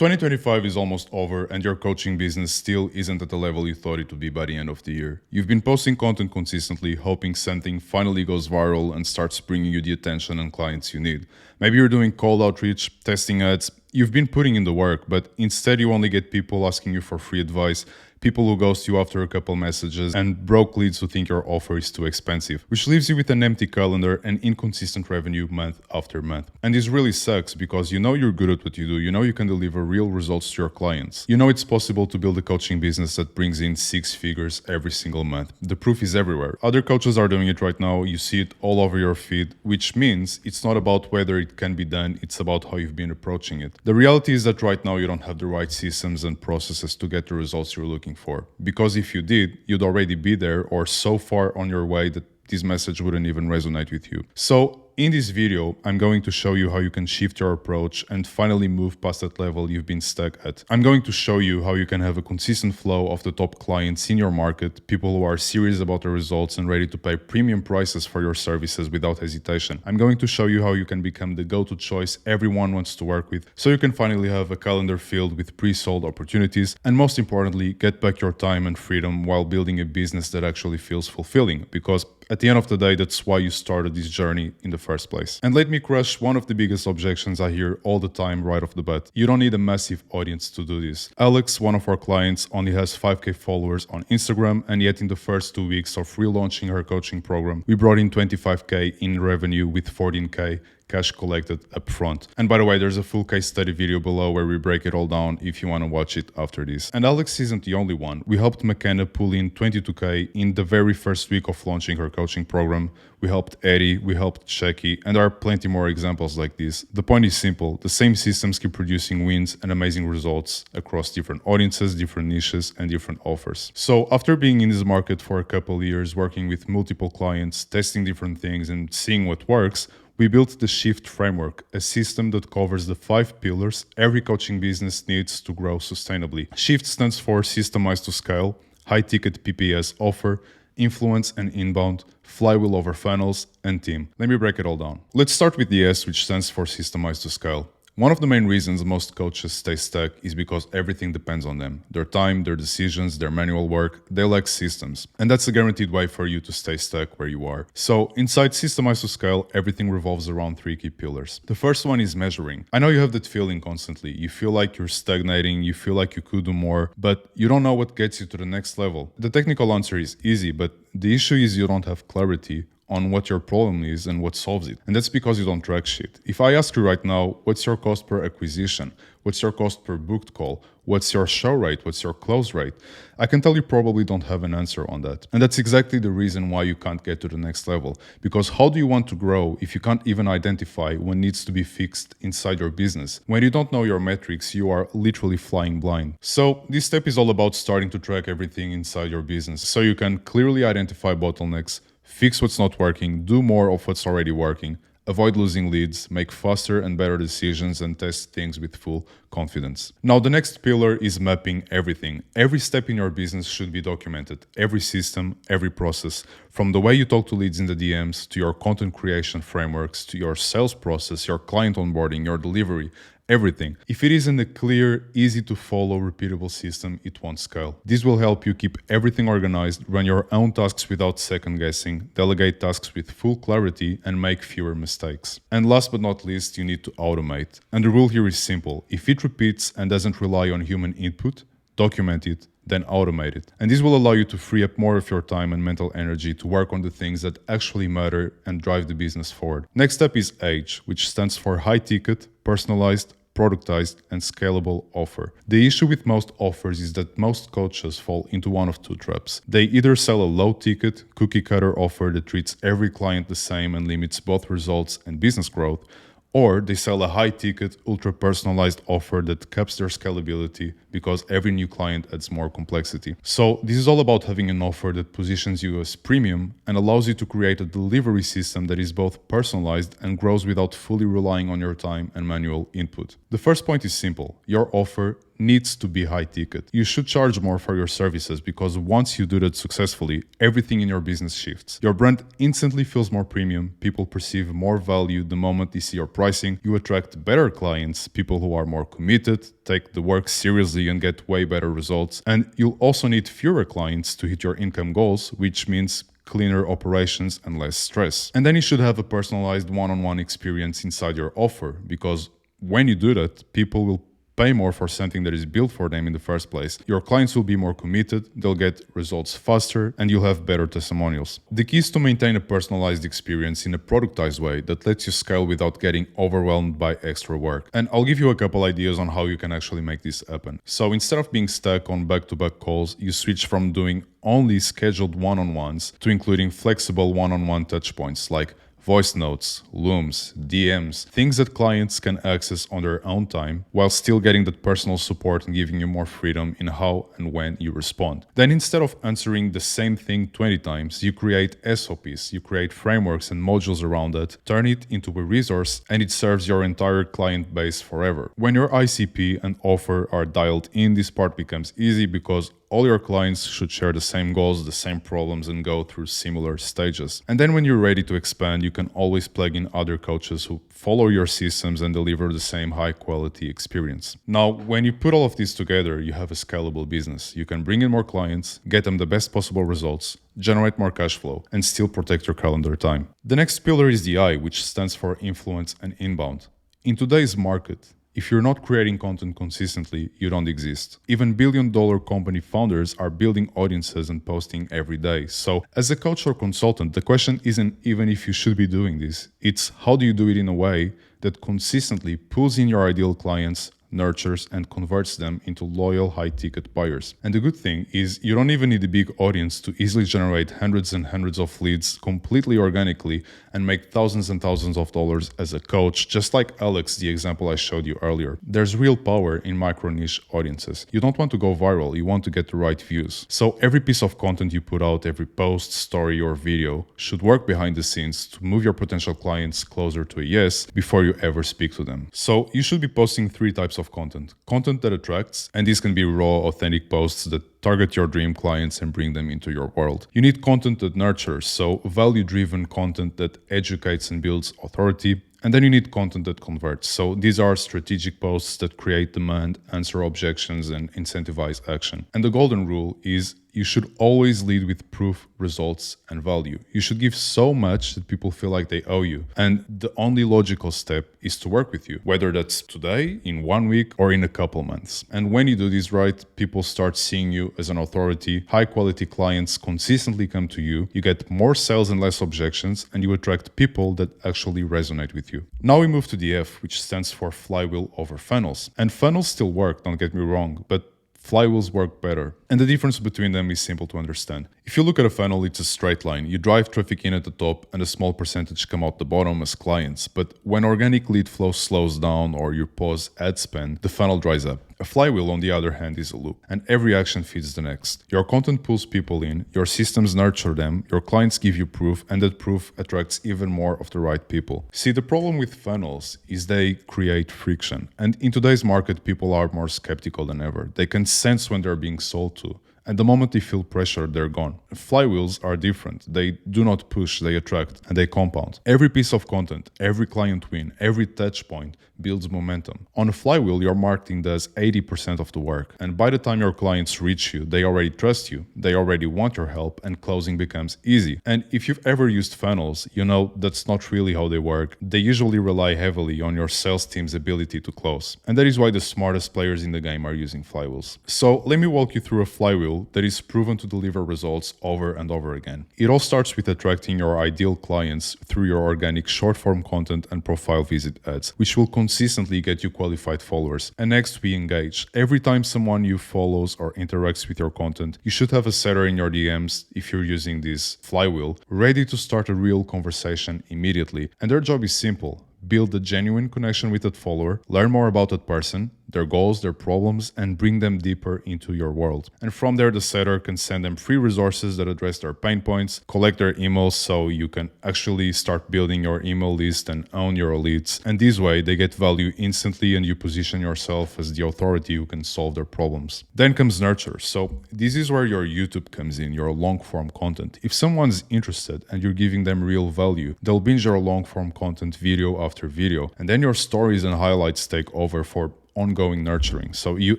2025 is almost over and your coaching business still isn't at the level you thought it would be by the end of the year. You've been posting content consistently, hoping something finally goes viral and starts bringing you the attention and clients you need. Maybe you're doing cold outreach, testing ads, you've been putting in the work, but instead you only get people asking you for free advice, people who ghost you after a couple messages, and broke leads who think your offer is too expensive, which leaves you with an empty calendar and inconsistent revenue month after month. And this really sucks because you know you're good at what you do, you know you can deliver real results to your clients. You know it's possible to build a coaching business that brings in 6 figures every single month. The proof is everywhere. Other coaches are doing it right now, you see it all over your feed, which means it's not about whether it can be done, it's about how you've been approaching it. The reality is that right now you don't have the right systems and processes to get the results you're looking for. Because if you did, you'd already be there or so far on your way that this message wouldn't even resonate with you. So in this video, I'm going to show you how you can shift your approach and finally move past that level you've been stuck at. I'm going to show you how you can have a consistent flow of the top clients in your market, people who are serious about their results and ready to pay premium prices for your services without hesitation. I'm going to show you how you can become the go-to choice everyone wants to work with, so you can finally have a calendar filled with pre-sold opportunities, and most importantly, get back your time and freedom while building a business that actually feels fulfilling, because at the end of the day, that's why you started this journey in the first place. And let me crush one of the biggest objections I hear all the time right off the bat. You don't need a massive audience to do this. Alex, one of our clients, only has 5k followers on Instagram, and yet in the first 2 weeks of relaunching her coaching program, we brought in 25k in revenue with 14k cash collected up front. And by the way, there's a full case study video below where we break it all down if you want to watch it after this. And Alex isn't the only one. We helped McKenna pull in 22k in the very first week of launching her coaching program. We helped Eddie, we helped Shecky, and there are plenty more examples like this. The point is simple. The same systems keep producing wins and amazing results across different audiences, different niches, and different offers. So after being in this market for a couple of years, working with multiple clients, testing different things and seeing what works, we built the Shift framework, a system that covers the 5 pillars every coaching business needs to grow sustainably. Shift stands for Systemize to Scale, High Ticket PPS Offer, Influence and Inbound, Flywheel over Funnels, and Team. Let me break it all down. Let's start with the S, which stands for Systemize to Scale. One of the main reasons most coaches stay stuck is because everything depends on them. Their time, their decisions, their manual work, they lack systems. And that's a guaranteed way for you to stay stuck where you are. So inside Systemize to Scale, everything revolves around 3 key pillars. The first one is measuring. I know you have that feeling constantly. You feel like you're stagnating, you feel like you could do more, but you don't know what gets you to the next level. The technical answer is easy, but the issue is you don't have clarity on what your problem is and what solves it. And that's because you don't track shit. If I ask you right now, what's your cost per acquisition? What's your cost per booked call? What's your show rate? What's your close rate? I can tell you probably don't have an answer on that. And that's exactly the reason why you can't get to the next level. Because how do you want to grow if you can't even identify what needs to be fixed inside your business? When you don't know your metrics, you are literally flying blind. So this step is all about starting to track everything inside your business so you can clearly identify bottlenecks, fix what's not working, do more of what's already working, avoid losing leads, make faster and better decisions, and test things with full confidence. Now, the next pillar is mapping everything. Every step in your business should be documented. Every system, every process, from the way you talk to leads in the DMs, to your content creation frameworks, to your sales process, your client onboarding, your delivery, everything. If it isn't a clear, easy to follow, repeatable system, it won't scale. This will help you keep everything organized, run your own tasks without second guessing, delegate tasks with full clarity, and make fewer mistakes. And last but not least, you need to automate. And the rule here is simple. If it repeats and doesn't rely on human input, document it, then automate it. And this will allow you to free up more of your time and mental energy to work on the things that actually matter and drive the business forward. Next up is H, which stands for High Ticket, Personalized, Productized, and Scalable Offer. The issue with most offers is that most coaches fall into one of two traps. They either sell a low-ticket, cookie-cutter offer that treats every client the same and limits both results and business growth, or they sell a high-ticket, ultra-personalized offer that caps their scalability because every new client adds more complexity. So this is all about having an offer that positions you as premium and allows you to create a delivery system that is both personalized and grows without fully relying on your time and manual input. The first point is simple. Your offer needs to be high ticket. You should charge more for your services because once you do that successfully, everything in your business shifts. Your brand instantly feels more premium, people perceive more value the moment they see your pricing, you attract better clients, people who are more committed, take the work seriously and get way better results. And you'll also need fewer clients to hit your income goals, which means cleaner operations and less stress. And then you should have a personalized one-on-one experience inside your offer, because when you do that, people will pay more for something that is built for them in the first place. Your clients will be more committed, they'll get results faster, and you'll have better testimonials. The key is to maintain a personalized experience in a productized way that lets you scale without getting overwhelmed by extra work. And I'll give you a couple ideas on how you can actually make this happen. So instead of being stuck on back-to-back calls, you switch from doing only scheduled one-on-ones to including flexible one-on-one touchpoints like voice notes, looms, DMs, things that clients can access on their own time while still getting that personal support and giving you more freedom in how and when you respond. Then instead of answering the same thing 20 times, you create SOPs, you create frameworks and modules around it, turn it into a resource, and it serves your entire client base forever. When your ICP and offer are dialed in, this part becomes easy because all your clients should share the same goals, the same problems, and go through similar stages. And then when you're ready to expand, you can always plug in other coaches who follow your systems and deliver the same high quality experience. Now, when you put all of this together, you have a scalable business. You can bring in more clients, get them the best possible results, generate more cash flow, and still protect your calendar time. The next pillar is the I, which stands for influence and inbound. In today's market, if you're not creating content consistently, you don't exist. Even billion-dollar company founders are building audiences and posting every day. So, as a coach or consultant, the question isn't even if you should be doing this. It's how do you do it in a way that consistently pulls in your ideal clients, nurtures and converts them into loyal high-ticket buyers. And the good thing is you don't even need a big audience to easily generate hundreds and hundreds of leads completely organically and make thousands and thousands of dollars as a coach, just like Alex, the example I showed you earlier. There's real power in micro-niche audiences. You don't want to go viral, you want to get the right views. So every piece of content you put out, every post, story or video should work behind the scenes to move your potential clients closer to a yes before you ever speak to them. So you should be posting 3 types of content. Content that attracts, and these can be raw, authentic posts that target your dream clients and bring them into your world. You need content that nurtures, so value-driven content that educates and builds authority. And then you need content that converts. So these are strategic posts that create demand, answer objections, and incentivize action. And the golden rule is you should always lead with proof, results, and value. You should give so much that people feel like they owe you. And the only logical step is to work with you, whether that's today, in 1 week, or in a couple months. And when you do this right, people start seeing you as an authority, high-quality clients consistently come to you, you get more sales and less objections, and you attract people that actually resonate with you. Now we move to the F, which stands for flywheel over funnels. And funnels still work, don't get me wrong, but flywheels work better. And the difference between them is simple to understand. If you look at a funnel, it's a straight line. You drive traffic in at the top and a small percentage come out the bottom as clients. But when organic lead flow slows down or you pause ad spend, the funnel dries up. A flywheel, on the other hand, is a loop, and every action feeds the next. Your content pulls people in, your systems nurture them, your clients give you proof, and that proof attracts even more of the right people. See, the problem with funnels is they create friction. And in today's market, people are more skeptical than ever. They can sense when they're being sold to. And the moment they feel pressure, they're gone. Flywheels are different. They do not push, they attract, and they compound. Every piece of content, every client win, every touch point builds momentum. On a flywheel, your marketing does 80% of the work. And by the time your clients reach you, they already trust you, they already want your help, and closing becomes easy. And if you've ever used funnels, you know that's not really how they work. They usually rely heavily on your sales team's ability to close. And that is why the smartest players in the game are using flywheels. So let me walk you through a flywheel that is proven to deliver results over and over again. It all starts with attracting your ideal clients through your organic short-form content and profile visit ads, which will consistently get you qualified followers. And next, we engage. Every time someone you follows or interacts with your content, you should have a setter in your DMs, if you're using this flywheel, ready to start a real conversation immediately. And their job is simple: build a genuine connection with that follower, learn more about that person, their goals, their problems, and bring them deeper into your world. And from there, the setter can send them free resources that address their pain points, collect their emails so you can actually start building your email list and own your leads. And this way, they get value instantly and you position yourself as the authority who can solve their problems. Then comes nurture. So this is where your YouTube comes in, your long form content. If someone's interested and you're giving them real value, they'll binge your long form content video after video. And then your stories and highlights take over for ongoing nurturing. So you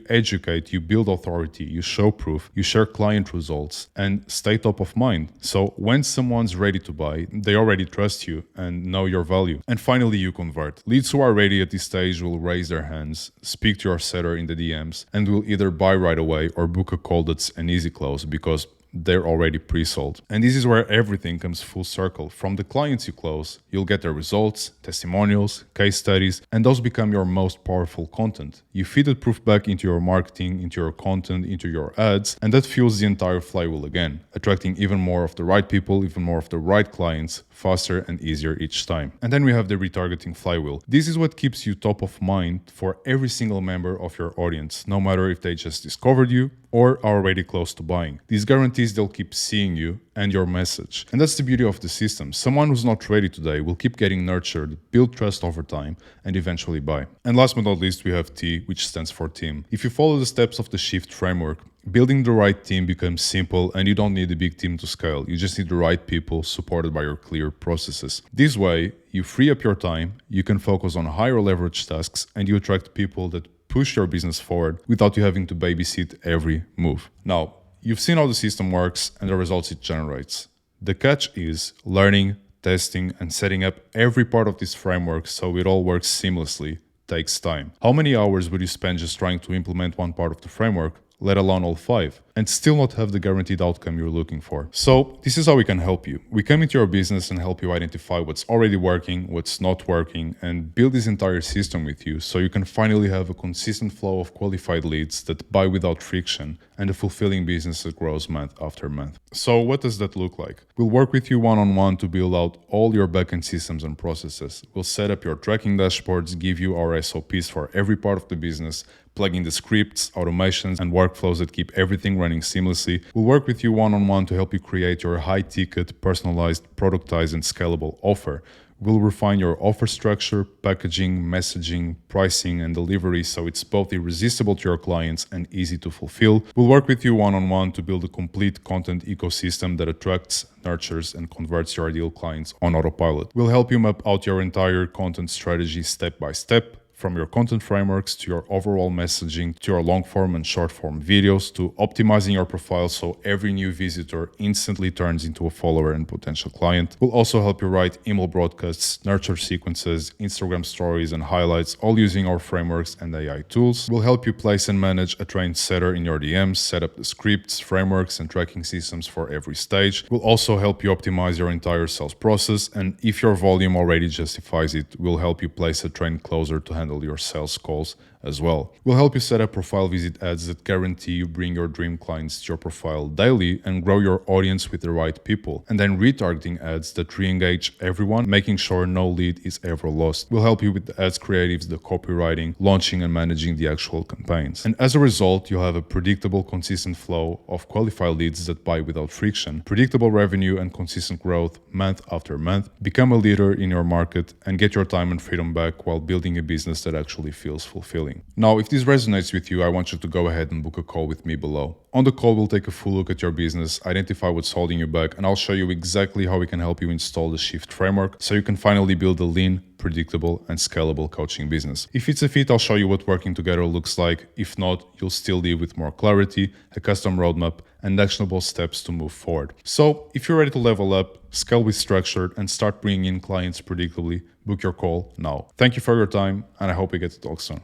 educate, you build authority, you show proof, you share client results, and stay top of mind. So when someone's ready to buy, they already trust you and know your value. And finally, you convert. Leads who are ready at this stage will raise their hands, speak to your setter in the DMs, and will either buy right away or book a call that's an easy close because they're already pre-sold. And this is where everything comes full circle. From the clients you close, you'll get their results, testimonials, case studies, and those become your most powerful content. You feed that proof back into your marketing, into your content, into your ads, and that fuels the entire flywheel again, attracting even more of the right people, even more of the right clients, faster and easier each time. And then we have the retargeting flywheel. This is what keeps you top of mind for every single member of your audience, no matter if they just discovered you or are already close to buying. This guarantees they'll keep seeing you and your message. And that's the beauty of the system. Someone who's not ready today will keep getting nurtured, build trust over time, and eventually buy. And last but not least, we have T, which stands for team. If you follow the steps of the Shift framework, building the right team becomes simple and you don't need a big team to scale. You just need the right people supported by your clear processes. This way, you free up your time, you can focus on higher leverage tasks, and you attract people that push your business forward without you having to babysit every move. Now, you've seen how the system works and the results it generates. The catch is learning, testing, and setting up every part of this framework so it all works seamlessly takes time. How many hours would you spend just trying to implement one part of the framework, let alone all 5, and still not have the guaranteed outcome you're looking for? So this is how we can help you. We come into your business and help you identify what's already working, what's not working, and build this entire system with you so you can finally have a consistent flow of qualified leads that buy without friction and a fulfilling business that grows month after month. So what does that look like? We'll work with you one-on-one to build out all your backend systems and processes. We'll set up your tracking dashboards, give you our SOPs for every part of the business, plug in the scripts, automations, and workflows that keep everything running seamlessly. We'll work with you one-on-one to help you create your high-ticket, personalized, productized, and scalable offer. We'll refine your offer structure, packaging, messaging, pricing, and delivery so it's both irresistible to your clients and easy to fulfill. We'll work with you one-on-one to build a complete content ecosystem that attracts, nurtures, and converts your ideal clients on autopilot. We'll help you map out your entire content strategy step by step, from your content frameworks to your overall messaging to your long form and short form videos to optimizing your profile so every new visitor instantly turns into a follower and potential client. We'll also help you write email broadcasts, nurture sequences, Instagram stories, and highlights, all using our frameworks and AI tools. We'll help you place and manage a trained setter in your DMs, set up the scripts, frameworks, and tracking systems for every stage. We'll also help you optimize your entire sales process, and if your volume already justifies it, we'll help you place a trained closer to handle your sales calls as well. We'll help you set up profile visit ads that guarantee you bring your dream clients to your profile daily and grow your audience with the right people. And then retargeting ads that re-engage everyone, making sure no lead is ever lost. We'll help you with the ads creatives, the copywriting, launching and managing the actual campaigns. And as a result, you'll have a predictable, consistent flow of qualified leads that buy without friction, predictable revenue and consistent growth month after month, become a leader in your market, and get your time and freedom back while building a business that actually feels fulfilling. Now, if this resonates with you, I want you to go ahead and book a call with me below. On the call, we'll take a full look at your business, identify what's holding you back, and I'll show you exactly how we can help you install the Shift framework so you can finally build a lean, predictable, and scalable coaching business. If it's a fit, I'll show you what working together looks like. If not, you'll still leave with more clarity, a custom roadmap, and actionable steps to move forward. So if you're ready to level up, scale with structure, and start bringing in clients predictably, book your call now. Thank you for your time, and I hope we get to talk soon.